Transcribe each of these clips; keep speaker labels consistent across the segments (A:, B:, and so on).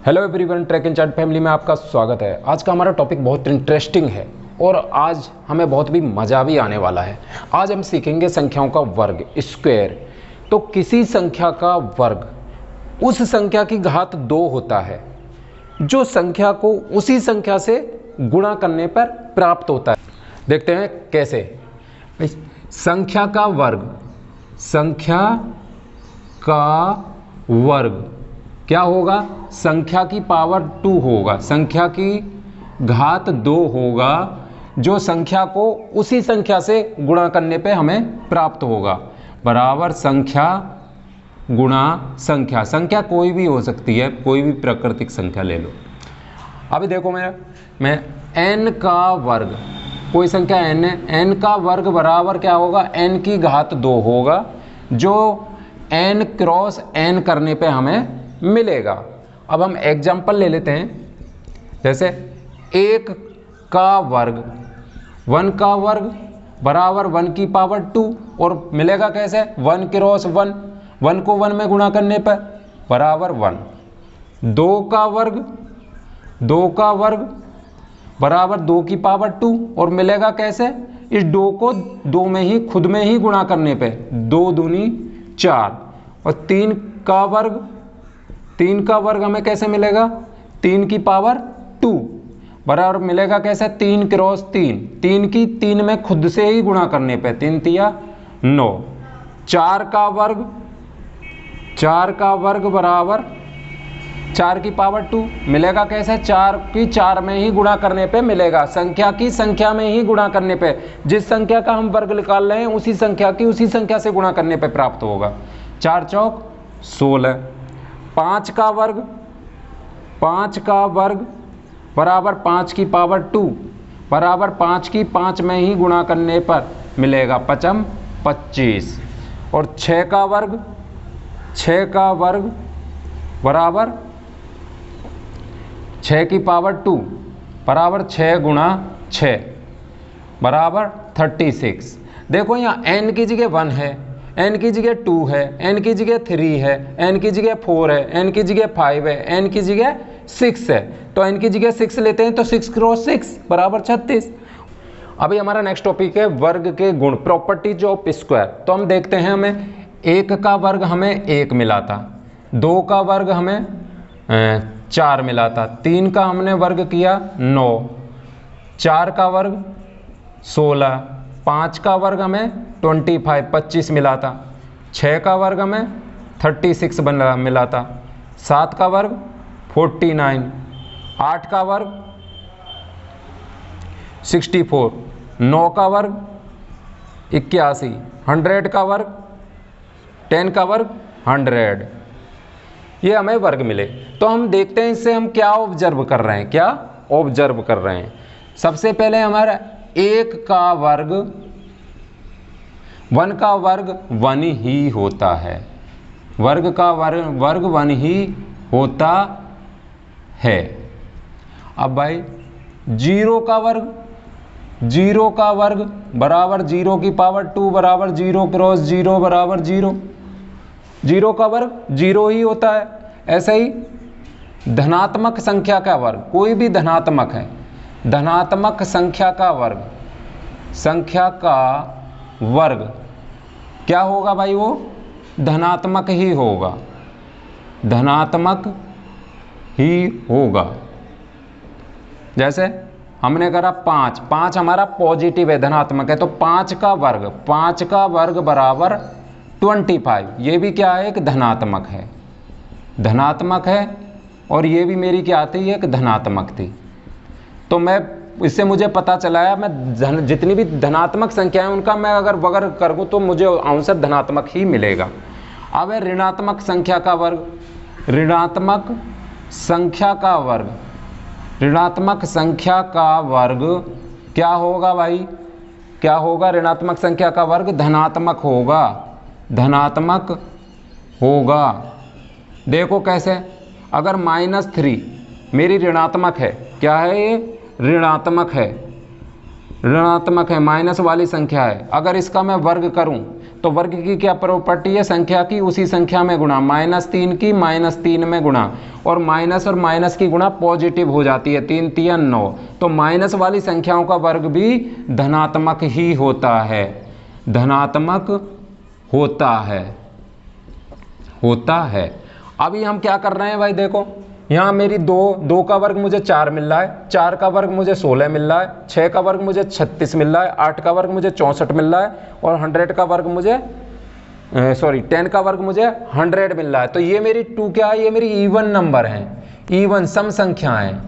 A: Hello everyone, track and chart family में आपका स्वागत है। आज का हमारा टॉपिक बहुत इंटरेस्टिंग है और आज हमें बहुत भी मज़ा भी आने वाला है। आज हम सीखेंगे संख्याओं का वर्ग, स्क्वायर। तो किसी संख्या का वर्ग उस संख्या की घात 2 होता है जो संख्या को उसी संख्या से गुणा करने पर प्राप्त होता है। देखते हैं कैसे। संख्या का वर्ग क्या होगा? संख्या की पावर 2 होगा, संख्या की घात 2 होगा जो संख्या को उसी संख्या से गुणा करने पे हमें प्राप्त होगा, बराबर संख्या गुणा संख्या। संख्या कोई भी हो सकती है, कोई भी प्राकृतिक संख्या ले लो। अभी देखो मैं n का वर्ग, कोई संख्या n है, n का वर्ग बराबर क्या होगा? n की घात 2 होगा जो n क्रॉस n करने पे हमें मिलेगा। अब हम एग्जाम्पल ले लेते हैं, जैसे 1 का वर्ग, 1 का वर्ग बराबर 1 की पावर 2 और मिलेगा कैसे? 1 क्रॉस 1, 1 को 1 में गुणा करने पर बराबर 1। 2 का वर्ग बराबर 2 की पावर 2 और मिलेगा कैसे? इस 2 को 2 में ही खुद में ही गुणा करने पे 2 दूनी 4। और 3 का वर्ग हमें कैसे मिलेगा? 3 की पावर 2 बराबर मिलेगा कैसे? 3 क्रॉस 3, 3 की 3 में खुद से ही गुणा करने पे 3 तिया 9। 4 का वर्ग बराबर 4 की पावर 2 मिलेगा कैसे? 4 की 4 में ही गुणा करने पे मिलेगा, संख्या की संख्या में ही गुणा करने पे, जिस संख्या का हम वर्ग निकाल रहे हैं उसी संख्या की उसी संख्या से गुणा करने पे प्राप्त होगा। 4 चौक 16। 5 का वर्ग बराबर 5 की पावर 2 बराबर 5 की 5 में ही गुणा करने पर मिलेगा 5 25। और 6 का वर्ग बराबर 6 की पावर 2 बराबर 6 गुणा 6 बराबर 36। देखो यहाँ n की जगह 1 है, n की जगह 2 है, n की जगह 3 है, n की जगह 4 है, n की जगह 5 है, n की जगह 6 है। तो n की जगह 6 लेते हैं तो 6 क्रॉस 6 बराबर 36। अभी हमारा नेक्स्ट टॉपिक है वर्ग के गुण, प्रॉपर्टीज ऑफ स्क्वायर। तो हम देखते हैं, हमें 1 का वर्ग हमें 1 मिला था, 2 का वर्ग हमें 4 मिला था, 3 का हमने वर्ग किया 9, 4 का वर्ग 16, 5 का वर्ग हमें 25 मिला था, 6 का वर्ग हमें 36 मिला था, 7 का वर्ग 49, 8 का वर्ग 64, 9 का वर्ग 81, 100 का वर्ग 10 का वर्ग 100। ये हमें वर्ग मिले। तो हम देखते हैं इससे हम क्या ऑब्जर्व कर रहे हैं। सबसे पहले हमारा 1 का वर्ग 1 ही होता है, वर्ग का वर्ग 1 ही होता है। अब भाई 0 का वर्ग बराबर 0 की पावर 2 बराबर 0 क्रॉस 0 बराबर 0, 0 का वर्ग 0 ही होता है। ऐसे ही धनात्मक संख्या का वर्ग, कोई भी धनात्मक है, धनात्मक संख्या का वर्ग क्या होगा भाई? वो धनात्मक ही होगा। जैसे हमने करा 5 हमारा पॉजिटिव है, धनात्मक है, तो 5 का वर्ग बराबर 25। ये भी क्या है? एक धनात्मक है और ये भी मेरी क्या थी? एक धनात्मक थी। तो मैं इससे मुझे पता चला है मैं जितनी भी धनात्मक संख्याएं उनका मैं अगर वर्ग करूँ तो मुझे अंश धनात्मक ही मिलेगा। अब है ऋणात्मक संख्या का वर्ग, ऋणात्मक संख्या का वर्ग क्या होगा भाई? क्या होगा? ऋणात्मक संख्या का वर्ग धनात्मक होगा। देखो कैसे, अगर -3 मेरी ऋणात्मक है, क्या है ये? ऋणात्मक है, माइनस वाली संख्या है। अगर इसका मैं वर्ग करूं तो वर्ग की क्या प्रॉपर्टी है, संख्या की उसी संख्या में गुणा, -3 की -3 में गुणा, और माइनस की गुणा पॉजिटिव हो जाती है, 3 3 9। तो माइनस वाली संख्याओं का वर्ग भी धनात्मक ही होता है, धनात्मक होता है। अभी हम क्या कर रहे हैं भाई, देखो यहाँ मेरी 2 का वर्ग मुझे 4 मिल रहा है, 4 का वर्ग मुझे 16 मिल रहा है, 6 का वर्ग मुझे 36 मिल रहा है, 8 का वर्ग मुझे 64 मिल रहा है, और 10 का वर्ग मुझे 10 का वर्ग मुझे 100 मिल रहा है। तो ये मेरी 2 क्या है, ये मेरी इवन नंबर है, इवन सम संख्या है,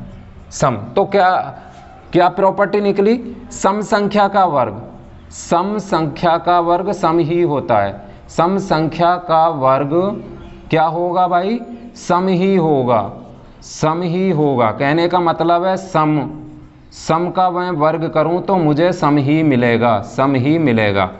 A: सम। तो क्या प्रॉपर्टी निकली, सम संख्या का वर्ग, सम संख्या का वर्ग सम ही होता है, सम संख्या का वर्ग क्या होगा भाई, सम ही होगा, सम ही होगा। कहने का मतलब है सम का मैं वर्ग करूं तो मुझे सम ही मिलेगा, सम ही मिलेगा।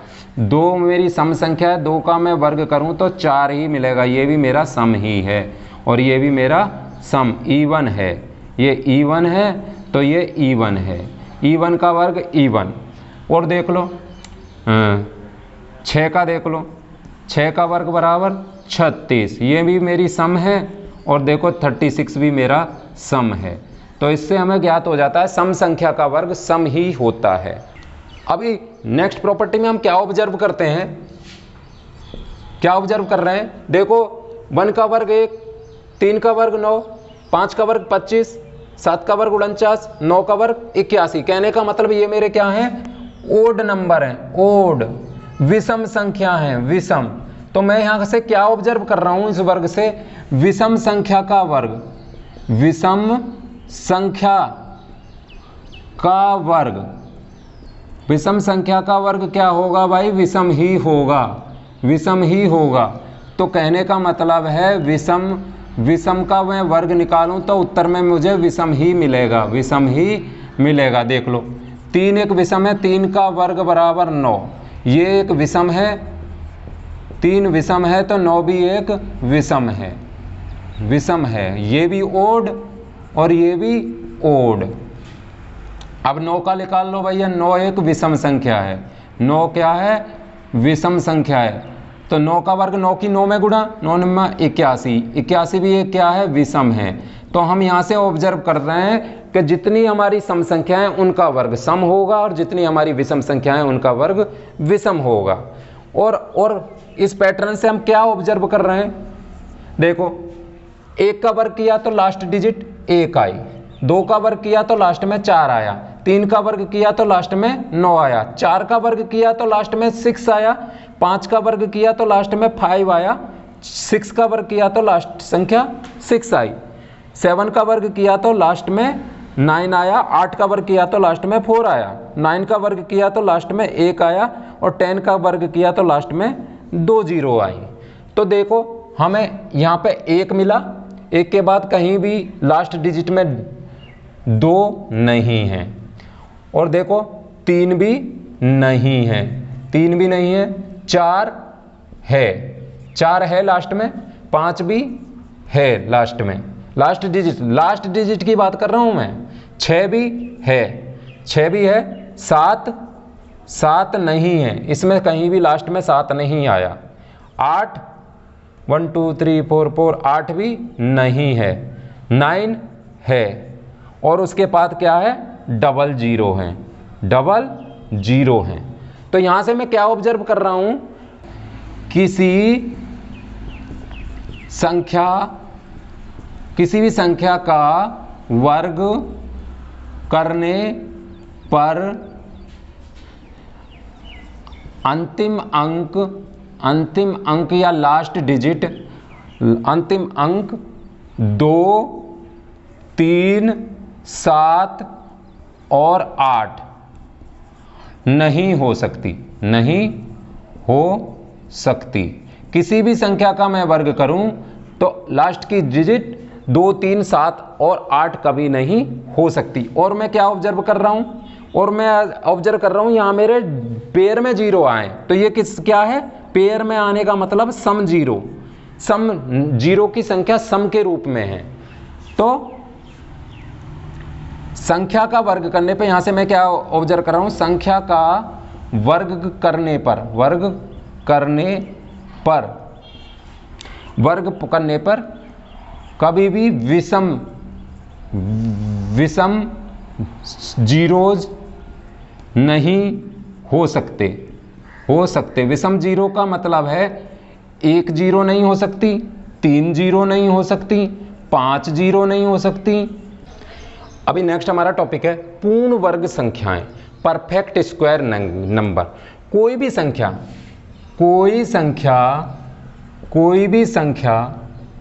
A: 2 मेरी सम संख्या है, 2 का मैं वर्ग करूं तो 4 ही मिलेगा, ये भी मेरा सम ही है, और ये भी मेरा सम इवन है, ये इवन है, तो ये इवन है, इवन का वर्ग इवन। और देख लो 6 का देख लो, 6 का वर्ग बराबर 36, ये भी मेरी सम है, और देखो 36 भी मेरा सम है। तो इससे हमें ज्ञात हो जाता है सम संख्या का वर्ग सम ही होता है। अभी नेक्स्ट प्रॉपर्टी में हम क्या ऑब्जर्व करते हैं, क्या ऑब्जर्व कर रहे हैं, देखो 1 का वर्ग 1, 3 का वर्ग 9, 5 का वर्ग 25, 7 का वर्ग 49, 9 का वर्ग 81। कहने का मतलब ये मेरे क्या हैं, ओड नंबर हैं, ओड विषम संख्या हैं, विषम। तो मैं यहाँ से क्या ऑब्जर्व कर रहा हूँ, इस वर्ग से विषम संख्या का वर्ग, विषम संख्या का वर्ग, विषम संख्या का वर्ग क्या होगा भाई, विषम ही होगा, विषम ही होगा। तो कहने का मतलब है विषम का मैं वर्ग निकालूं तो उत्तर में मुझे विषम ही मिलेगा, विषम ही मिलेगा। देख लो 3 एक विषम है, 3 का वर्ग बराबर 9, ये एक विषम है, 3 विषम है, तो 9 भी एक विषम है, विषम है, ये भी ओड और ये भी ओड। अब 9 का निकाल लो भैया, 9 एक विषम संख्या है, 9 क्या है, विषम संख्या है। तो 9 का वर्ग 9 की 9 में गुणा, 9 में 81, 81 भी एक क्या है, विषम है। तो हम यहाँ से ऑब्जर्व कर रहे हैं कि जितनी हमारी सम संख्याएं उनका वर्ग सम होगा, और जितनी हमारी विषम संख्याएं उनका वर्ग विषम होगा। और इस पैटर्न से हम क्या ऑब्जर्व कर रहे हैं, देखो 1 का वर्ग किया तो लास्ट डिजिट 1 आई, 2 का वर्ग किया तो लास्ट में 4 आया, 3 का वर्ग किया तो लास्ट में 9 आया, 4 का वर्ग किया तो लास्ट में 6 आया, 5 का वर्ग किया तो लास्ट में 5 आया, 6 का वर्ग किया तो लास्ट संख्या 6 आई, 7 का वर्ग किया तो लास्ट में 9 आया, 8 का वर्ग किया तो लास्ट में 4 आया, 9 का वर्ग किया तो लास्ट में 1 आया, और 10 का वर्ग किया तो लास्ट में 2 जीरो आई। तो देखो हमें यहाँ पे 1 मिला, 1 के बाद कहीं भी लास्ट डिजिट में 2 नहीं है, और देखो 3 भी नहीं है, 3 भी नहीं है, 4 है, 4 है लास्ट में, 5 भी है लास्ट में, लास्ट डिजिट की बात कर रहा हूँ मैं, 6 भी है, 6 भी है, 7 नहीं है, इसमें कहीं भी लास्ट में 7 नहीं आया, 8 1 2 3 4 4 8 भी नहीं है, 9 है, और उसके बाद क्या है, डबल जीरो हैं। तो यहां से मैं क्या ऑब्जर्व कर रहा हूं, किसी भी संख्या का वर्ग करने पर अंतिम अंक या लास्ट डिजिट, अंतिम अंक 2 3 7 और 8 नहीं हो सकती। किसी भी संख्या का मैं वर्ग करूं तो लास्ट की डिजिट 2 3 7 और 8 कभी नहीं हो सकती। और मैं क्या ऑब्जर्व कर रहा हूं, यहाँ मेरे पेयर में 0 आए, तो ये क्या है, पेयर में आने का मतलब सम 0 की संख्या सम के रूप में है। तो संख्या का वर्ग करने पे यहां से मैं क्या ऑब्जर्व कर रहा हूं, संख्या का वर्ग करने पर कभी भी विषम जीरोज नहीं हो सकते। विषम जीरो का मतलब है 1 जीरो नहीं हो सकती, 3 जीरो नहीं हो सकती, 5 जीरो नहीं हो सकती। अभी नेक्स्ट हमारा टॉपिक है पूर्ण वर्ग संख्याएं, परफेक्ट स्क्वायर नंबर। कोई भी संख्या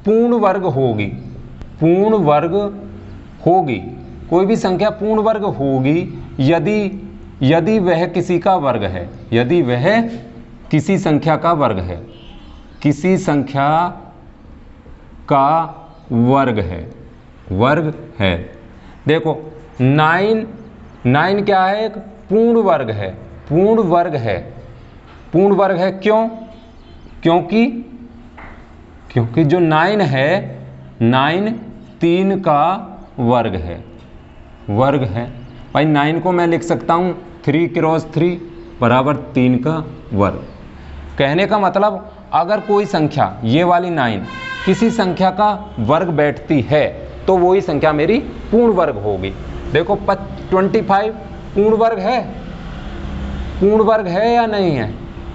A: पूर्ण वर्ग होगी, कोई भी संख्या पूर्ण वर्ग होगी यदि वह किसी का वर्ग है, यदि वह किसी संख्या का वर्ग है, किसी संख्या का वर्ग है। देखो 9 क्या है? एक पूर्ण वर्ग है, पूर्ण वर्ग है। क्यों? क्योंकि जो 9 है, 9 3 का वर्ग है भाई। 9 को मैं लिख सकता हूँ 3 क्रॉस 3 बराबर 3 का वर्ग। कहने का मतलब अगर कोई संख्या, ये वाली 9 किसी संख्या का वर्ग बैठती है तो वही संख्या मेरी पूर्ण वर्ग होगी। देखो 25 पूर्ण वर्ग है या नहीं है?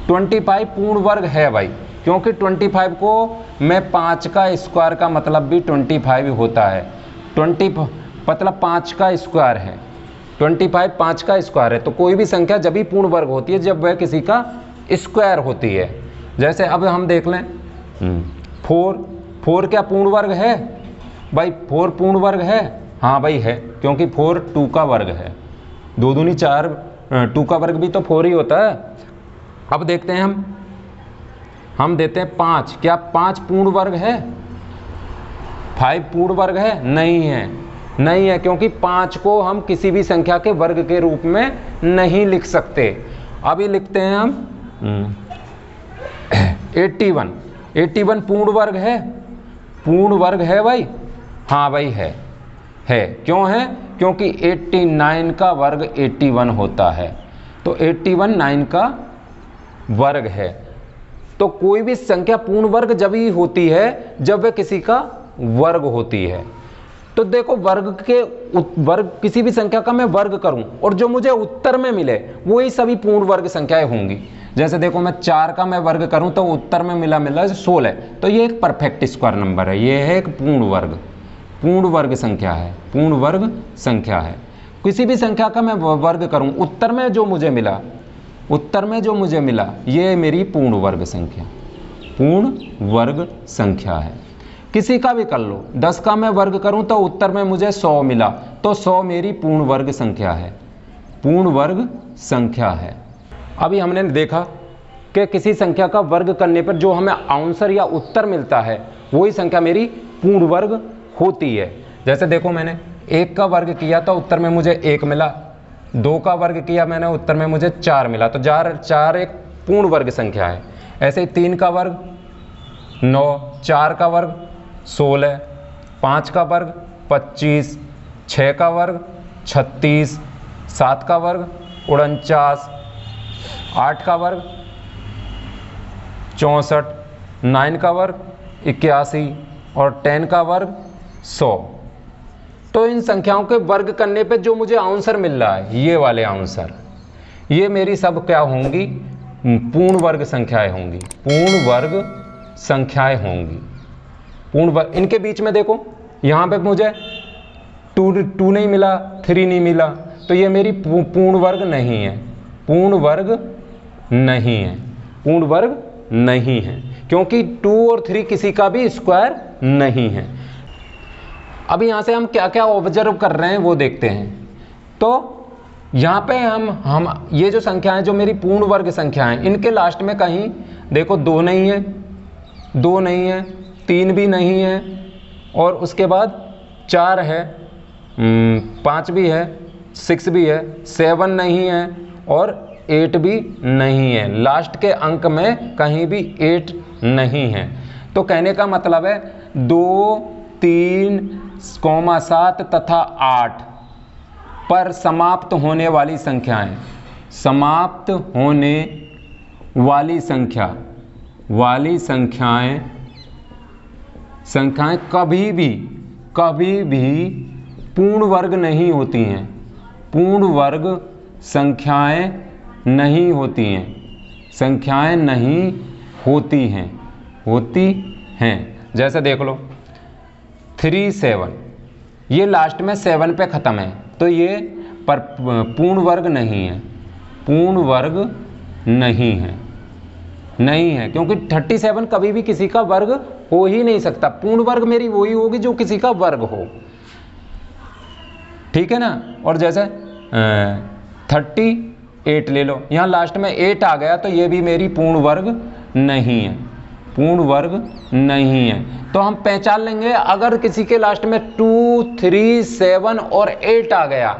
A: 25 पूर्ण वर्ग है भाई, क्योंकि 25 को मैं 5 का स्क्वायर का मतलब भी 25 होता है। 20 मतलब 5 का स्क्वायर है, 25 5 का स्क्वायर है। तो कोई भी संख्या जब भी पूर्ण वर्ग होती है जब वह किसी का स्क्वायर होती है। जैसे अब हम देख लें 4 क्या पूर्ण वर्ग है भाई? 4 पूर्ण वर्ग है, हाँ भाई है, क्योंकि 4 2 का वर्ग है। 2 दूनी 4, 2 का वर्ग भी तो 4 ही होता है। अब देखते हैं हम देते हैं 5, क्या 5 पूर्ण वर्ग है? 5 पूर्ण वर्ग है? नहीं है, क्योंकि 5 को हम किसी भी संख्या के वर्ग के रूप में नहीं लिख सकते। अभी लिखते हैं हम 81 पूर्ण वर्ग है? पूर्ण वर्ग है भाई, हाँ भाई है। क्यों है? क्योंकि 89 का वर्ग 81 होता है, तो 81 9 का वर्ग है। तो कोई भी संख्या पूर्ण वर्ग जब ही होती है जब वह किसी का वर्ग होती है। तो देखो वर्ग किसी भी संख्या का मैं वर्ग करूं और जो मुझे उत्तर में मिले वही सभी पूर्ण वर्ग संख्याएं होंगी। जैसे देखो मैं 4 का मैं वर्ग करूं तो उत्तर में मिला 16, तो ये एक परफेक्ट स्क्वायर नंबर है, ये है एक पूर्ण वर्ग संख्या है। किसी भी संख्या का मैं वर्ग करूं, उत्तर में जो मुझे मिला ये मेरी पूर्ण वर्ग संख्या है। किसी का भी कर लो, 10 का मैं वर्ग करूं तो उत्तर में मुझे 100 मिला, तो 100 मेरी पूर्ण वर्ग संख्या है। अभी हमने देखा कि किसी संख्या का वर्ग करने पर जो हमें आंसर या उत्तर मिलता है वही संख्या मेरी पूर्ण वर्ग होती है। जैसे देखो मैंने 1 का वर्ग किया तो उत्तर में मुझे 1 मिला, 2 का वर्ग किया मैंने, उत्तर में मुझे 4 मिला, तो 4 एक पूर्ण वर्ग संख्या है। ऐसे ही 3 का वर्ग 9, 4 का वर्ग 16, 5 का वर्ग 25, 6 का वर्ग 36, 7 का वर्ग 49, 8 का वर्ग 64, 9 का वर्ग 81 और 10 का वर्ग 100। तो इन संख्याओं के वर्ग करने पे जो मुझे आंसर मिल रहा है, ये वाले आंसर, ये मेरी सब क्या होंगी? पूर्ण वर्ग संख्याएं होंगी। पूर्ण वर्ग, इनके बीच में देखो यहाँ पे मुझे 2 नहीं मिला, 3 नहीं मिला, तो ये मेरी पूर्ण वर्ग नहीं है, क्योंकि 2 और 3 किसी का भी स्क्वायर नहीं है। अभी यहाँ से हम क्या क्या ऑब्जर्व कर रहे हैं वो देखते हैं। तो यहाँ पे हम ये जो संख्याएं जो मेरी पूर्ण वर्ग संख्याएं, इनके लास्ट में कहीं देखो 2 नहीं है, 3 भी नहीं है, और उसके बाद 4 है, 5 भी है, 6 भी है, 7 नहीं है और 8 भी नहीं है। लास्ट के अंक में कहीं भी 8 नहीं है। तो कहने का मतलब है 2, 3, 7 तथा 8 पर समाप्त होने वाली संख्याएं, समाप्त होने वाली संख्याएं कभी भी पूर्ण वर्ग नहीं होती हैं। पूर्ण वर्ग संख्याएं नहीं होती हैं। जैसे देख लो 3 7, ये लास्ट में 7 पे ख़त्म है, तो ये पर पूर्ण वर्ग नहीं है, क्योंकि 37 कभी भी किसी का वर्ग हो ही नहीं सकता। पूर्ण वर्ग मेरी वही होगी जो किसी का वर्ग हो, ठीक है ना। और जैसे 38 ले लो, यहाँ लास्ट में 8 आ गया, तो ये भी मेरी पूर्ण वर्ग नहीं है। तो हम पहचान लेंगे, अगर किसी के लास्ट में 2 3 7 और 8 आ गया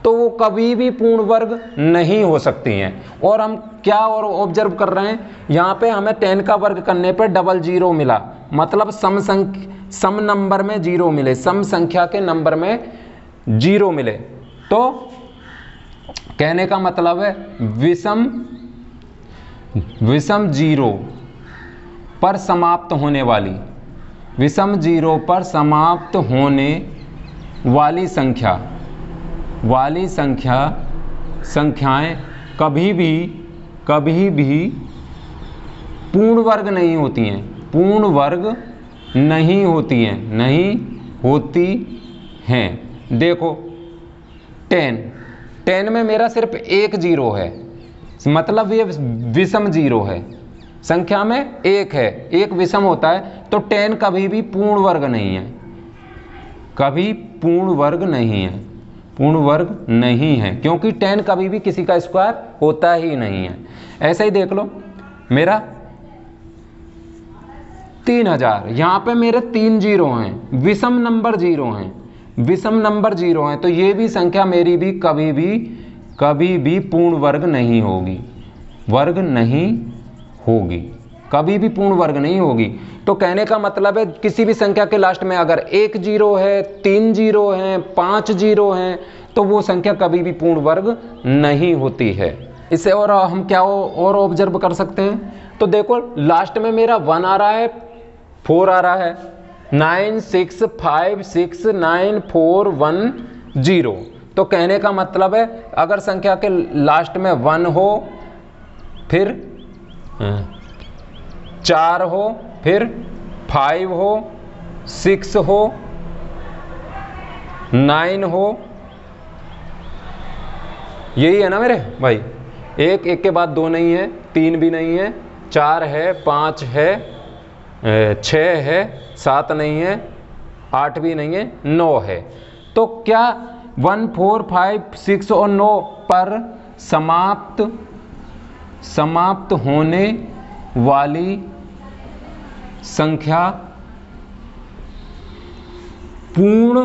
A: तो वो कभी भी पूर्ण वर्ग नहीं हो सकती हैं। और हम क्या और ऑब्जर्व कर रहे हैं, यहाँ पे हमें 10 का वर्ग करने पे 00 मिला, मतलब सम नंबर में 0 मिले, सम संख्या के नंबर में 0 मिले। तो कहने का मतलब है विषम 0 पर समाप्त होने वाली संख्याएं कभी भी पूर्ण वर्ग नहीं होती हैं। देखो 10 में मेरा सिर्फ एक 0 है, मतलब ये विषम 0 है, संख्या में एक है, एक विषम होता है, तो 10 कभी भी पूर्ण वर्ग नहीं है, क्योंकि 10 कभी भी किसी का स्क्वायर होता ही नहीं है। ऐसा ही देख लो मेरा 3000, यहाँ पे मेरे 3 0 हैं, विषम नंबर 0 हैं, तो ये भी संख्या मेरी भी कभी भी पूर्ण वर्ग नहीं होगी। तो कहने का मतलब है किसी भी संख्या के लास्ट में अगर 1 0 है, 3 0 हैं, 5 0 हैं, तो वो संख्या कभी भी पूर्ण वर्ग नहीं होती है। इससे और हम क्या और ऑब्जर्व कर सकते हैं, तो देखो लास्ट में मेरा 1 आ रहा है, 4 आ रहा है, 9 6 5 6 9 4 1 0। तो कहने का मतलब है अगर संख्या के लास्ट में 1 हो, फिर 4 हो, फिर 5 हो, 6 हो, 9 हो, यही है ना मेरे भाई। एक के बाद 2 नहीं है, 3 भी नहीं है, 4 है, 5 है, 6 है, 7 नहीं है, 8 भी नहीं है, 9 है। तो क्या 1 4 5 6 और 9 पर समाप्त होने वाली संख्या पूर्ण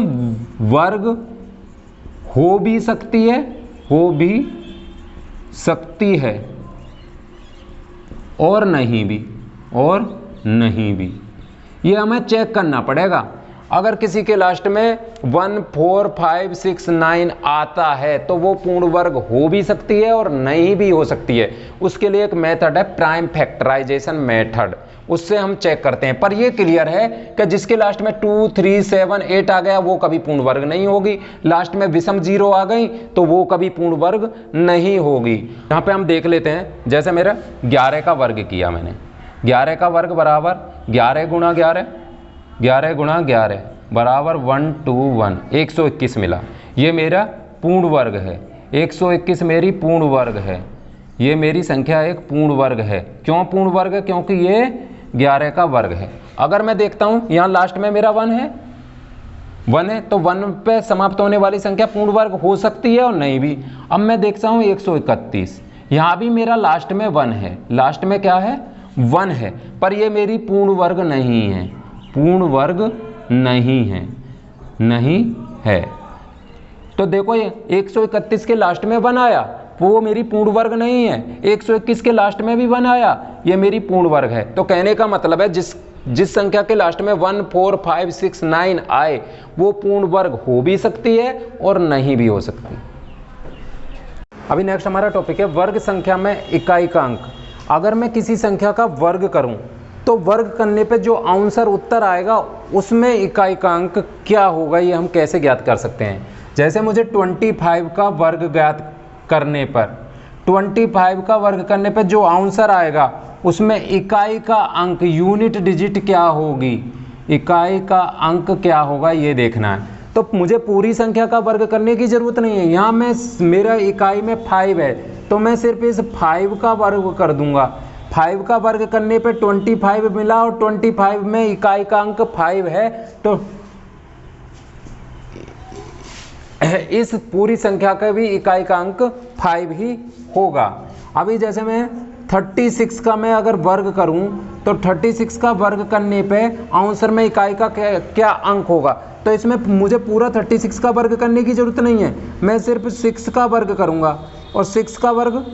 A: वर्ग हो भी सकती है और नहीं भी। ये हमें चेक करना पड़ेगा। अगर किसी के लास्ट में 1 4 5 6 9 आता है तो वो पूर्ण वर्ग हो भी सकती है और नहीं भी हो सकती है। उसके लिए एक मेथड है प्राइम फैक्टराइजेशन मेथड, उससे हम चेक करते हैं। पर ये क्लियर है कि जिसके लास्ट में 2 3 7 8 आ गया वो कभी पूर्ण वर्ग नहीं होगी, लास्ट में विषम 0 आ गई तो वो कभी पूर्ण वर्ग नहीं होगी। यहाँ पे हम देख लेते हैं, जैसे मेरा 11 का वर्ग किया मैंने, 11 का वर्ग बराबर 11 गुणा 11 बराबर 121, 121 मिला। ये मेरा पूर्ण वर्ग है, 121 मेरी पूर्ण वर्ग है, ये मेरी संख्या एक पूर्ण वर्ग है। क्यों पूर्ण वर्ग है? क्योंकि ये 11 का वर्ग है। अगर मैं देखता हूँ यहाँ लास्ट में मेरा 1 है, तो 1 पे समाप्त होने वाली संख्या पूर्ण वर्ग हो सकती है और नहीं भी। अब मैं देखता हूँ 131, यहाँ भी मेरा लास्ट में 1 है, लास्ट में क्या है 1 है, पर ये मेरी पूर्ण वर्ग नहीं है, पूर्ण वर्ग नहीं है। तो देखो ये 131 के लास्ट में 1 आया, वो मेरी पूर्ण वर्ग नहीं है। 121 के लास्ट में भी 1 आया, ये मेरी पूर्ण वर्ग है। तो कहने का मतलब है जिस संख्या के लास्ट में 1 4 5 6 9 आए वो पूर्ण वर्ग हो भी सकती है और नहीं भी हो सकती। अभी नेक्स्ट हमारा टॉपिक है वर्ग संख्या में इकाई का अंक। अगर मैं किसी संख्या का वर्ग करूं तो वर्ग करने पे जो आंसर उत्तर आएगा उसमें इकाई का अंक क्या होगा, ये हम कैसे ज्ञात कर सकते हैं। जैसे मुझे 25 का वर्ग ज्ञात करने पर 25 का वर्ग करने पर जो आंसर आएगा उसमें इकाई का अंक यूनिट डिजिट क्या होगी, इकाई का अंक क्या होगा ये देखना है। तो मुझे पूरी संख्या का वर्ग करने की ज़रूरत नहीं है। यहाँ मैं मेरा इकाई में 5 है तो मैं सिर्फ इस 5 का वर्ग कर दूंगा। 5 का वर्ग करने पे 25 मिला और 25 में इकाई का अंक 5 है तो इस पूरी संख्या का भी इकाई का अंक 5 ही होगा। अभी जैसे मैं 36 का मैं अगर वर्ग करूं तो 36 का वर्ग करने पे आंसर में इकाई का क्या अंक होगा। तो इसमें मुझे पूरा 36 का वर्ग करने की ज़रूरत नहीं है, मैं सिर्फ 6 का वर्ग करूंगा और 6 का वर्ग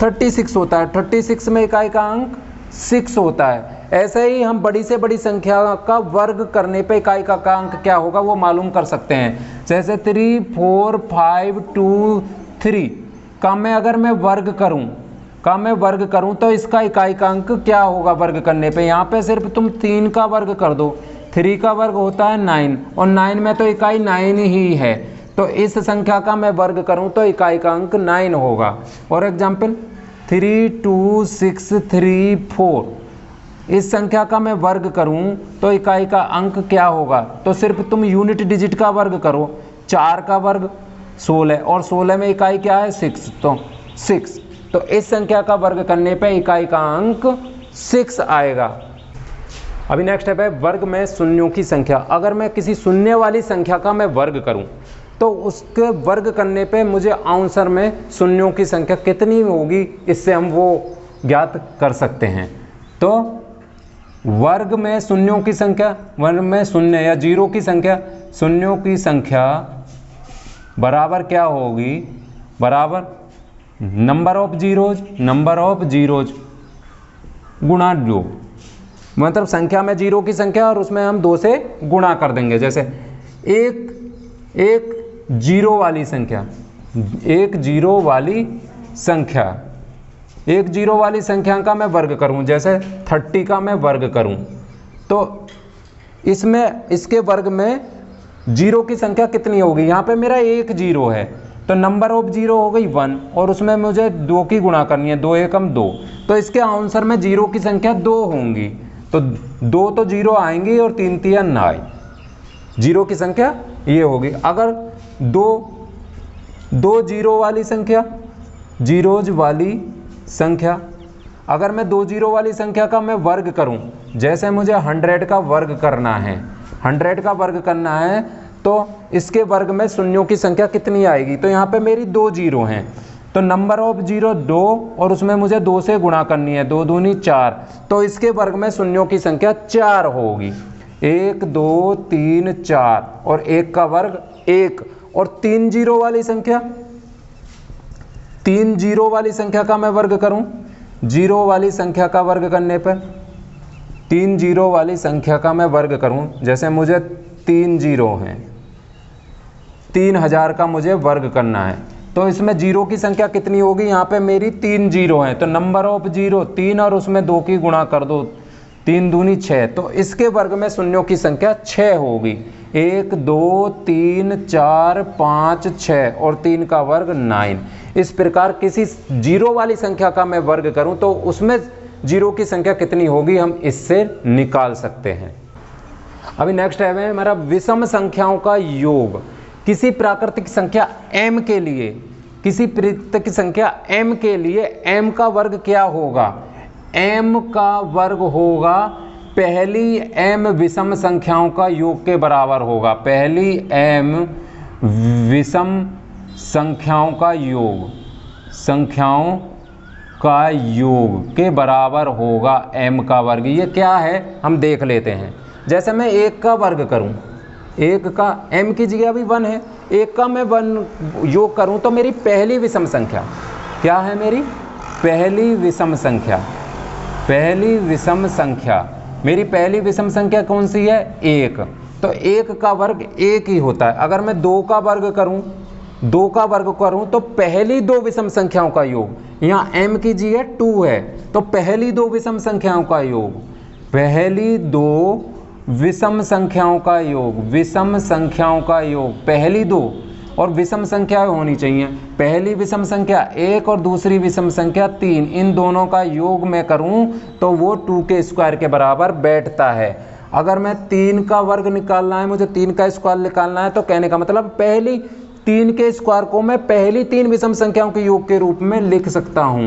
A: 36 होता है। 36 में इकाई का अंक 6 होता है। ऐसे ही हम बड़ी से बड़ी संख्या का वर्ग करने पे इकाई का अंक क्या होगा वो मालूम कर सकते हैं। जैसे 3, 4, 5, 2, 3 का मैं अगर मैं वर्ग करूं तो इसका इकाई का अंक क्या होगा वर्ग करने पे। यहाँ पे सिर्फ तुम 3 का वर्ग कर दो, 3 का वर्ग होता है 9 और 9 में तो इकाई 9 ही है। तो इस संख्या का मैं वर्ग करूं तो इकाई का अंक 9 होगा। और एग्जाम्पल 3, 2, 6, 3, 4 इस संख्या का मैं वर्ग करूं तो इकाई का अंक क्या होगा। तो सिर्फ तुम यूनिट डिजिट का वर्ग करो, 4 का वर्ग 16 और 16 में इकाई क्या है 6, तो 6। तो इस संख्या का वर्ग करने पे इकाई का अंक 6 आएगा। अभी नेक्स्ट है वर्ग में शून्यों की संख्या। अगर मैं किसी शून्य वाली संख्या का मैं वर्ग करूं तो उसके वर्ग करने पे मुझे आंसर में शून्यों की संख्या कितनी होगी इससे हम वो ज्ञात कर सकते हैं। तो वर्ग में शून्यों की संख्या, वर्ग में शून्य या जीरो की संख्या, शून्यों की संख्या बराबर क्या होगी, बराबर नंबर ऑफ जीरोज गुणा 2। मतलब संख्या में जीरो की संख्या और उसमें हम 2 से गुणा कर देंगे। जैसे एक जीरो वाली संख्या, एक जीरो वाली संख्या का मैं वर्ग करूं, जैसे 30 का मैं वर्ग करूं तो इसमें इसके वर्ग में जीरो की संख्या कितनी होगी। यहाँ पे मेरा एक जीरो है तो नंबर ऑफ जीरो हो गई 1 और उसमें मुझे 2 की गुणा करनी है, 2 एकम 2। तो इसके आंसर में जीरो की संख्या 2 होंगी तो 2 तो जीरो आएंगी और 3 3 9 जीरो की संख्या ये होगी। अगर दो जीरो वाली संख्या, जीरोज वाली संख्या, अगर मैं 2 जीरो वाली संख्या का मैं वर्ग करूं, जैसे मुझे 100 का वर्ग करना है, 100 का वर्ग करना है तो इसके वर्ग में शून्यों की संख्या कितनी आएगी। तो यहाँ पे मेरी 2 जीरो हैं तो नंबर ऑफ जीरो 2 और उसमें मुझे 2 से गुणा करनी है, 2 दूनी 4। तो इसके वर्ग में शून्यों की संख्या 4 होगी। 1 2 3 4 और 1 का वर्ग 1। और 3 जीरो वाली संख्या, 3 जीरो वाली संख्या का मैं वर्ग करूं, जीरो वाली संख्या का वर्ग करने पर 3 जीरो वाली संख्या का मैं वर्ग करूं, जैसे मुझे 3 जीरो हैं, 3000 का मुझे वर्ग करना है तो इसमें जीरो की संख्या कितनी होगी। यहाँ पे मेरी 3 जीरो हैं तो नंबर ऑफ जीरो 3 और उसमें 2 की गुणा कर दो, 3 दूनी 6। तो इसके वर्ग में शून्यों की संख्या 6 होगी। 1 2 3 4 5 6 और 3 का वर्ग 9। इस प्रकार किसी जीरो वाली संख्या का मैं वर्ग करूं तो उसमें जीरो की संख्या कितनी होगी हम इससे निकाल सकते हैं। अभी नेक्स्ट है हमारा विषम संख्याओं का योग। किसी प्राकृतिक संख्या m के लिए, किसी प्राकृतिक संख्या m के लिए m का वर्ग क्या होगा। m का वर्ग होगा पहली m विषम संख्याओं का योग के बराबर होगा। पहली m विषम संख्याओं का योग, संख्याओं का योग के बराबर होगा m का वर्ग। ये क्या है हम देख लेते हैं। जैसे मैं 1 का वर्ग करूं, 1 का m की जगह भी 1 है, 1 का मैं 1 योग करूं तो मेरी पहली विषम संख्या क्या है, मेरी पहली विषम संख्या। पहली विषम संख्या, मेरी पहली विषम संख्या कौन सी है 1। तो 1 का वर्ग 1 ही होता है। अगर मैं 2 का वर्ग करूं, 2 का वर्ग करूं तो पहली 2 विषम संख्याओं का योग, यहाँ m कीजिए 2 है, तो पहली 2 विषम संख्याओं का योग, पहली 2 विषम संख्याओं का योग, विषम संख्याओं का योग, पहली 2 और विषम संख्या होनी चाहिए, पहली विषम संख्या 1 और दूसरी विषम संख्या 3, इन दोनों का योग मैं करूं तो वो 2 के स्क्वायर के बराबर बैठता है। अगर मैं 3 का वर्ग निकालना है, मुझे 3 का स्क्वायर निकालना है, तो कहने का मतलब पहली 3 के स्क्वायर को मैं पहली 3 विषम संख्याओं के योग के रूप में लिख सकता हूं।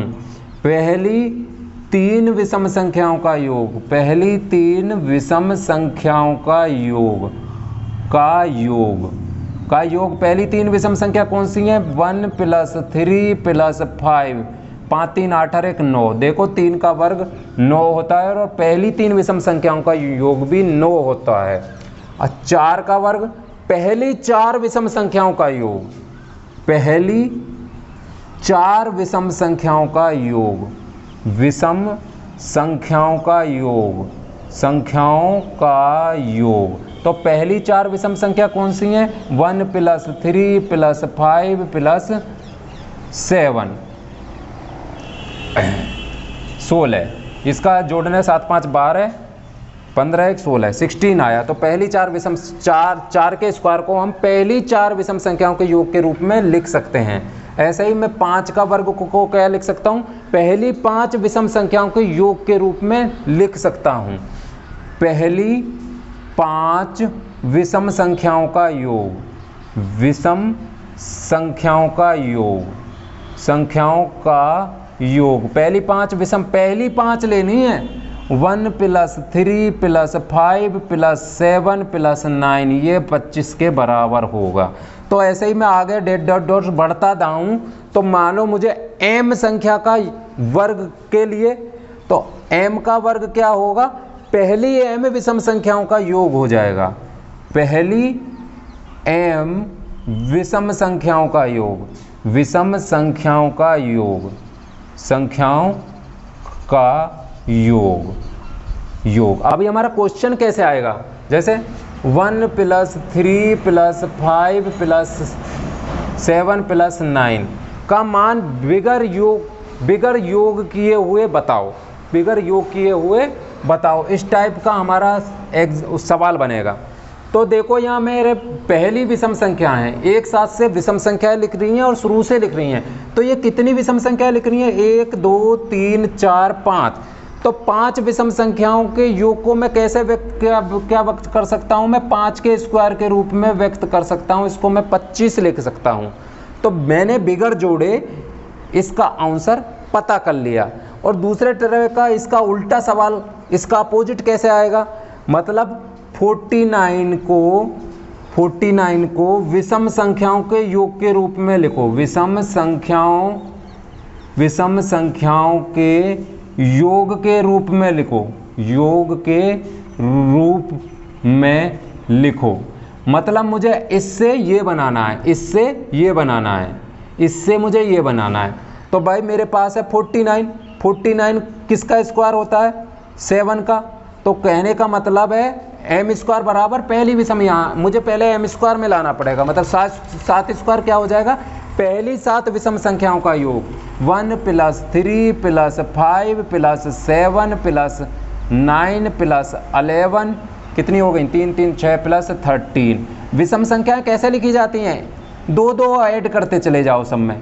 A: पहली 3 विषम संख्याओं का योग, पहली 3 विषम संख्याओं का योग पहली 3 विषम संख्या कौन सी है? 1 + 3 + 5, 5 3 8 और 1 9। देखो 3 का वर्ग 9 होता है और पहली 3 विषम संख्याओं का योग भी 9 होता है। और 4 का वर्ग पहली 4 विषम संख्याओं का योग, पहली 4 विषम संख्याओं का योग, विषम संख्याओं का योग, संख्याओं का योग। तो पहली 4 विषम संख्या कौन सी हैं? 1 + 3 + 5 + 7, 16। इसका जोड़ने 7 5 12, 15 1 16, 16 आया। तो पहली 4 विषम 4 के स्क्वायर को हम पहली 4 विषम संख्याओं के योग के रूप में लिख सकते हैं। ऐसे ही मैं 5 का वर्ग को क्या लिख सकता हूँ? पहली 5 विषम संख्याओं के योग के रूप में लिख सकता हूँ। पहली 5 विषम संख्याओं का योग, विषम संख्याओं का योग, संख्याओं का योग, पहली 5 लेनी है। 1 + 3 + 5 + 7 + 9, ये 25 के बराबर होगा। तो ऐसे ही मैं आगे डॉट बढ़ता जाऊं तो मान लो मुझे m संख्या का वर्ग के लिए, तो m का वर्ग क्या होगा? पहली m विषम संख्याओं का योग हो जाएगा, पहली m विषम संख्याओं का योग, विषम संख्याओं का योग, संख्याओं का योग। अभी हमारा क्वेश्चन कैसे आएगा? जैसे 1 + 3 + 5 + 7 + 9 का मान बिगर योग किए हुए बताओ, बिगर योग किए हुए बताओ। इस टाइप का हमारा सवाल बनेगा। तो देखो यहाँ मेरे पहली विषम संख्या हैं, एक साथ से विषम संख्याएं लिख रही हैं और शुरू से लिख रही हैं। तो ये कितनी विषम संख्याएं लिख रही हैं? 1 2 3 4 5। तो 5 विषम संख्याओं के योग को मैं कैसे व्यक्त कर सकता हूँ? मैं 5 के स्क्वायर के रूप में व्यक्त कर सकता हूँ। इसको मैं 25 लिख सकता हूँ। तो मैंने बिगर जोड़े इसका आंसर पता कर लिया। और दूसरे तरह का इसका उल्टा सवाल, इसका अपोजिट कैसे आएगा? मतलब 49 को विषम संख्याओं के योग के रूप में लिखो, विषम संख्याओं के योग के रूप में लिखो, योग के रूप में लिखो। मतलब मुझे इससे ये बनाना है, इससे ये बनाना है, इससे मुझे ये बनाना है। तो भाई मेरे पास है 49 किसका स्क्वायर होता है? 7 का। तो कहने का मतलब है m स्क्वायर बराबर पहली विषम, यहाँ मुझे पहले m स्क्वायर में लाना पड़ेगा। मतलब 7 स्क्वायर क्या हो जाएगा? पहली 7 विषम संख्याओं का योग, 1 + 3 + 5 + 7 + 9 + 11, कितनी हो गई? 3 3 6 + 13। विषम संख्याएं कैसे लिखी जाती हैं? 2 2 ऐड करते चले जाओ सब में।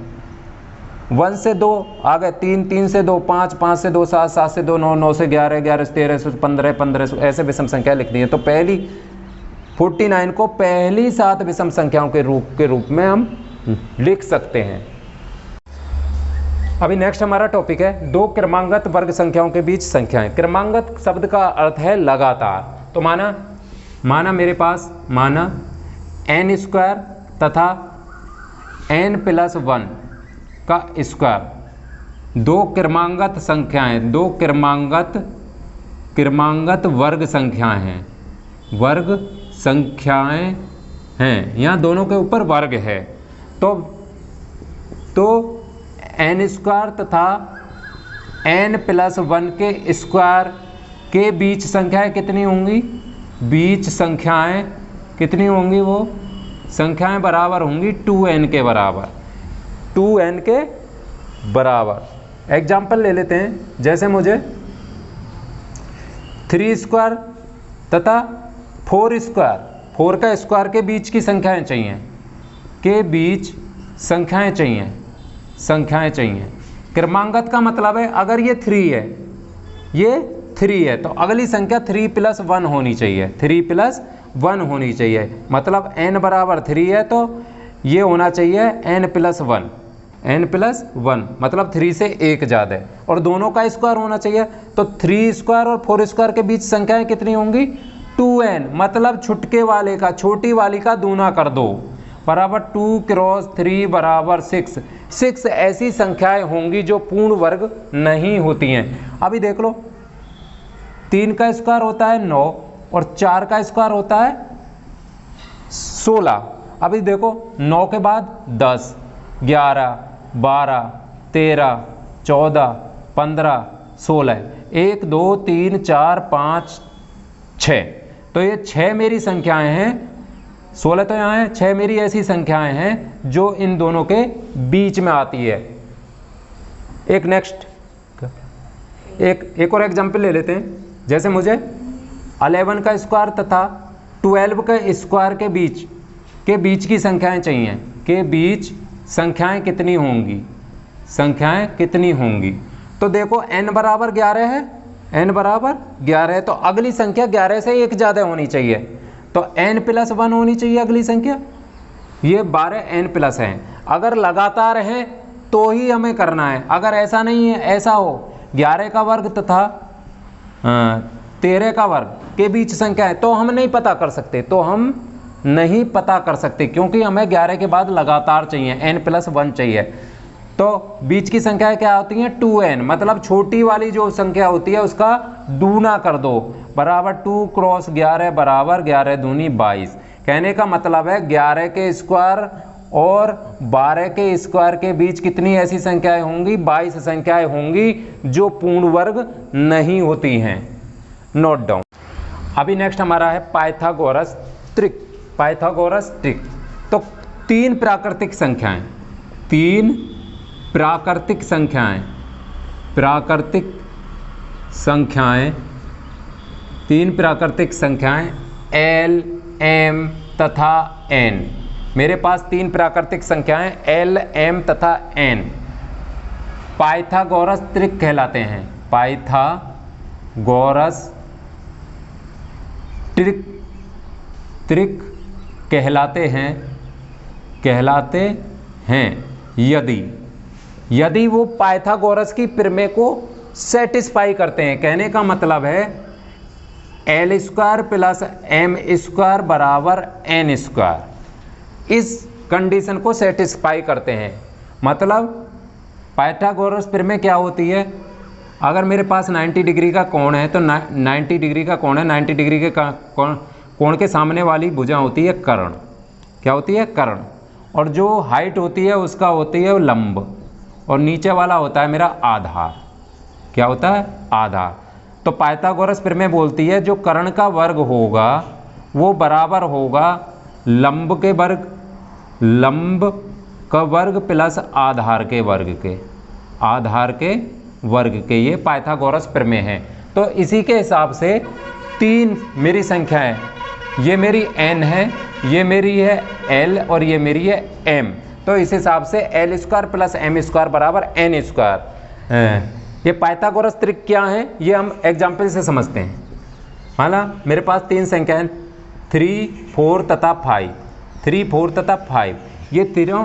A: 1 से 2 आ गए, 3 3 से 2 5 5 से 2 7 7 से 2 9 9 से 11 11 से 13 से 15 15 से, ऐसे विषम संख्या लिख दी है। तो पहली 49 को पहली 7 विषम संख्याओं के रूप में हम लिख सकते हैं। अभी नेक्स्ट हमारा टॉपिक है 2 क्रमांगत वर्ग संख्याओं के बीच संख्याएं। क्रमांगत शब्द का अर्थ है लगातार। तो माना मेरे पास n² तथा n + 1 का स्क्वायर, 2 क्रमांगत संख्याएं, 2 क्रमांगत वर्ग संख्याएं हैं, वर्ग संख्याएं हैं। यहाँ दोनों के ऊपर वर्ग है। तो n² तथा n + 1 के स्क्वायर के बीच संख्याएं कितनी होंगी? बीच संख्याएं कितनी होंगी? वो संख्याएं बराबर होंगी 2n के बराबर, 2n के बराबर। एग्जाम्पल ले लेते हैं, जैसे मुझे 3 स्क्वायर तथा 4 स्क्वायर, 4 का स्क्वायर के बीच की संख्याएं चाहिए, के बीच संख्याएं चाहिए। क्रमांगत का मतलब है अगर ये 3 है, ये 3 है तो अगली संख्या 3 + 1 होनी चाहिए, 3 + 1 होनी चाहिए। मतलब n बराबर 3 है तो ये होना चाहिए n + 1, n + 1 मतलब 3 से 1 ज़्यादा है, और दोनों का स्क्वायर होना चाहिए। तो 3 स्क्वायर और 4 स्क्वायर के बीच संख्याएं कितनी होंगी? 2n, मतलब छुटके वाले का, छोटी वाली का दूना कर दो, बराबर 2 × 3 बराबर 6। 6 ऐसी संख्याएं होंगी जो पूर्ण वर्ग नहीं होती हैं। अभी देख लो, 3 का स्क्वायर होता है 9 और 4 का स्क्वायर होता है 16। अभी देखो 9 के बाद 10, 11, 12, 13, 14, 15, 16, 1 2 3 4 5 6, तो ये 6 मेरी संख्याएं हैं। 16 तो यहाँ है, 6 मेरी ऐसी संख्याएं हैं जो इन दोनों के बीच में आती है। एक नेक्स्ट एक और एग्जाम्पल ले लेते हैं, जैसे मुझे 11 का स्क्वायर तथा 12 के स्क्वायर के बीच की संख्याएं चाहिए, के बीच संख्याएं कितनी होंगी? तो देखो n बराबर 11 है, n बराबर 11 है तो अगली संख्या 11 से 1 ज़्यादा होनी चाहिए, तो n + 1 होनी चाहिए अगली संख्या। ये 12 n + है। अगर लगातार हैं तो ही हमें करना है, अगर ऐसा नहीं है, ऐसा हो 11 का वर्ग तथा 13 का वर्ग के बीच संख्या है तो हम नहीं पता कर सकते, क्योंकि हमें 11 के बाद लगातार चाहिए, n + 1 चाहिए। तो बीच की संख्या क्या होती है? 2n, मतलब छोटी वाली जो संख्या होती है उसका दूना कर दो, बराबर 2 × 11 बराबर 11 दूनी 22। कहने का मतलब है 11 के स्क्वायर और 12 के स्क्वायर के बीच कितनी ऐसी संख्याएं होंगी? 22 संख्याएं होंगी जो पूर्ण वर्ग नहीं होती हैं। Note down. अभी नेक्स्ट हमारा है पाइथागोरस त्रिक। तो 3 प्राकृतिक संख्याएं, 3 प्राकृतिक संख्याएं, 3 प्राकृतिक संख्याएं L, M तथा N। मेरे पास 3 प्राकृतिक संख्याएं L, M तथा N पाइथागोरस त्रिक कहलाते हैं। पाइथागोरस त्रिक कहलाते हैं यदि वो पाइथागोरस की प्रमेय को सेटिस्फाई करते हैं। कहने का मतलब है L² + M² बराबर N², इस कंडीशन को सेटिस्फाई करते हैं। मतलब पाइथागोरस प्रमेय क्या होती है? अगर मेरे पास 90 डिग्री का कोण है तो 90 डिग्री का कोण है, 90 डिग्री के कोण के सामने वाली भुजा होती है कर्ण। क्या होती है? कर्ण। और जो हाइट होती है उसका होती है लंब, और नीचे वाला होता है मेरा आधार। क्या होता है? आधार। तो पाइथागोरस प्रमेय बोलती है जो कर्ण का वर्ग होगा वो बराबर होगा लंब का वर्ग प्लस आधार के वर्ग के। ये पाइथागोरस प्रमेय है। तो इसी के हिसाब से 3 मेरी संख्याएं, ये मेरी n है, ये मेरी है l और ये मेरी है m। तो इस हिसाब से L² + M² बराबर N²। ये पाइथागोरस त्रिक क्या है ये हम एग्जाम्पल से समझते हैं। माना मेरे पास 3 संख्याएं 3, 4 तथा 5, 3, 4 तथा 5, ये तीनों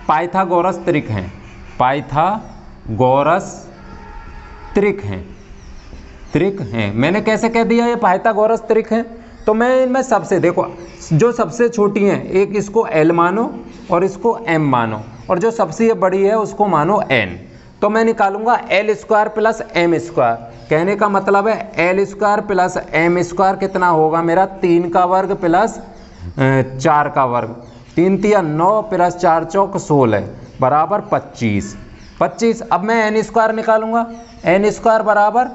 A: पाइथागोरस त्रिक हैं। पाइथागोरस त्रिक हैं। मैंने कैसे कह दिया ये पाइथागोरस त्रिक हैं? तो मैं इनमें सबसे देखो, जो सबसे छोटी हैं एक इसको L मानो और इसको M मानो, और जो सबसे बड़ी है उसको मानो N। तो मैं निकालूंगा L² + M²। कहने का मतलब है L² + M² कितना होगा मेरा? 3 का वर्ग प्लस 4 का वर्ग, 3 × 9 + 4 × 16 बराबर 25। अब मैं N² निकालूंगा। N² बराबर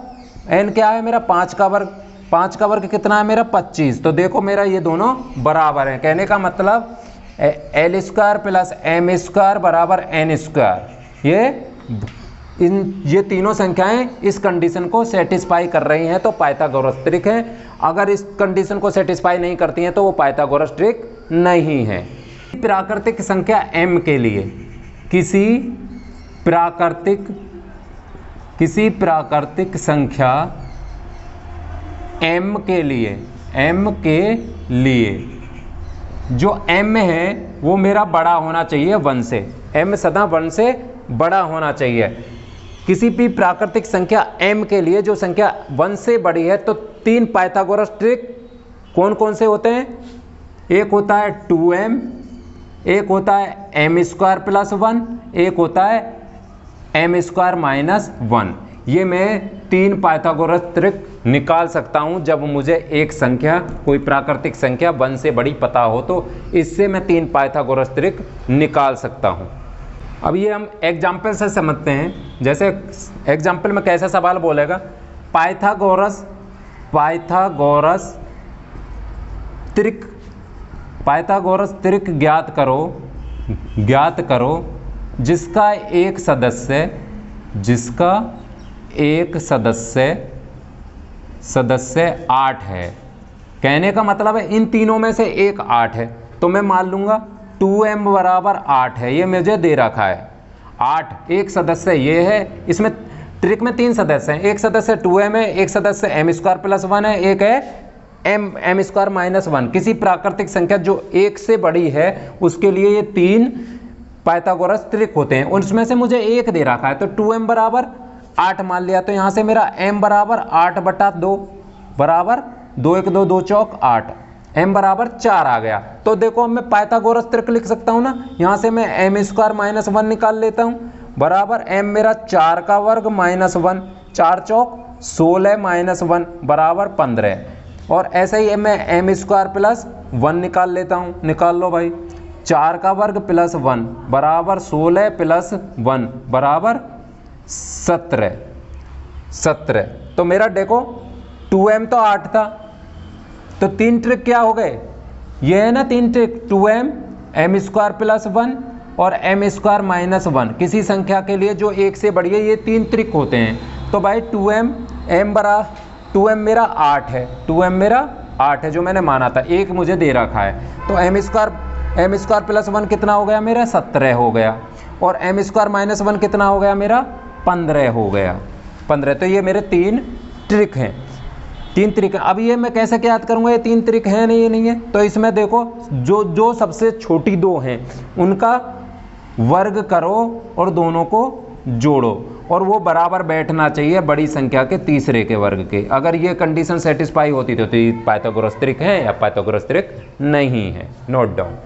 A: N क्या है मेरा? 5 का वर्ग। 5 का वर्ग कितना है मेरा? 25। तो देखो मेरा ये दोनों बराबर हैं। कहने का मतलब L square plus M square बराबर एन स्क्वायर, ये तीनों संख्याएं इस कंडीशन को सेटिस्फाई कर रही हैं तो पाइथागोरस ट्रिक है। अगर इस कंडीशन को सेटिस्फाई नहीं करती हैं तो वो पाइथागोरस ट्रिक नहीं है। प्राकृतिक संख्या m के लिए किसी प्राकृतिक संख्या m के लिए जो m है वो मेरा बड़ा होना चाहिए 1 से, m सदा 1 से बड़ा होना चाहिए। किसी भी प्राकृतिक संख्या m के लिए जो संख्या 1 से बड़ी है तो 3 पाइथागोरस ट्रिक कौन कौन से होते हैं? एक होता है 2m, एक होता है m स्क्वायर प्लस 1, एक होता है m स्क्वायर माइनस 1। ये मैं 3 पाइथागोरस ट्रिक निकाल सकता हूँ जब मुझे एक संख्या, कोई प्राकृतिक संख्या 1 से बड़ी पता हो, तो इससे मैं 3 पाइथागोरस ट्रिक निकाल सकता हूँ। अब ये हम एग्जाम्पल से समझते हैं। जैसे एग्जाम्पल में कैसा सवाल बोलेगा, पाइथागोरस त्रिक ज्ञात करो जिसका एक सदस्य 8 है। कहने का मतलब है इन तीनों में से एक 8 है, तो मैं मान लूंगा 2m बराबर 8 है, ये मुझे दे रखा है 8, एक सदस्य ये है। इसमें ट्रिक में 3 सदस्य हैं, एक सदस्य 2m है, एक सदस्य m स्क्वायर प्लस 1 है, एक है m स्क्वायर माइनस 1। किसी प्राकृतिक संख्या जो 1 से बड़ी है उसके लिए ये 3 पाइथागोरस ट्रिक होते हैं। उसमें से मुझे एक दे रखा है तो 2m बराबर 8 मान लिया, तो यहाँ से मेरा m बराबर 8/2 बराबर 2 1 2 2 चौक 8, m बराबर 4 आ गया। तो देखो अब मैं पाइथागोरस ट्रिक लिख सकता हूँ ना, यहाँ से मैं m स्क्वायर माइनस 1 निकाल लेता हूँ बराबर m मेरा 4 का वर्ग माइनस 1, 4 चौक 16 माइनस 1 बराबर 15। और ऐसे ही मैं m स्क्वायर प्लस 1 निकाल लेता हूँ, निकाल लो भाई, 4 का वर्ग प्लस 1 बराबर 16 प्लस 1 बराबर 17। तो मेरा देखो 2m तो 8 था, तो 3 ट्रिक क्या हो गए? ये है ना 3 trick, 2m, m square plus 1 और m स्क्वायर माइनस 1। किसी संख्या के लिए जो 1 से बड़ी है ये 3 ट्रिक होते हैं। तो भाई 2m मेरा 8 है, 2m मेरा 8 है जो मैंने माना था, एक मुझे दे रखा है। तो m स्क्वायर प्लस 1 कितना हो गया मेरा? 17 हो गया। और m स्क्वायर माइनस 1 कितना हो गया मेरा? 15 हो गया, 15। तो ये मेरे 3 ट्रिक हैं, 3 ट्रिक हैं। अब ये मैं कैसे याद करूंगा ये 3 ट्रिक है नहीं है? तो इसमें देखो जो सबसे छोटी 2 हैं उनका वर्ग करो और दोनों को जोड़ो और वो बराबर बैठना चाहिए बड़ी संख्या के तीसरे के वर्ग के। अगर ये कंडीशन सेटिस्फाई होती तो पाइथागोरस ट्रिक है या पाइथागोरस ट्रिक नहीं है। Note down.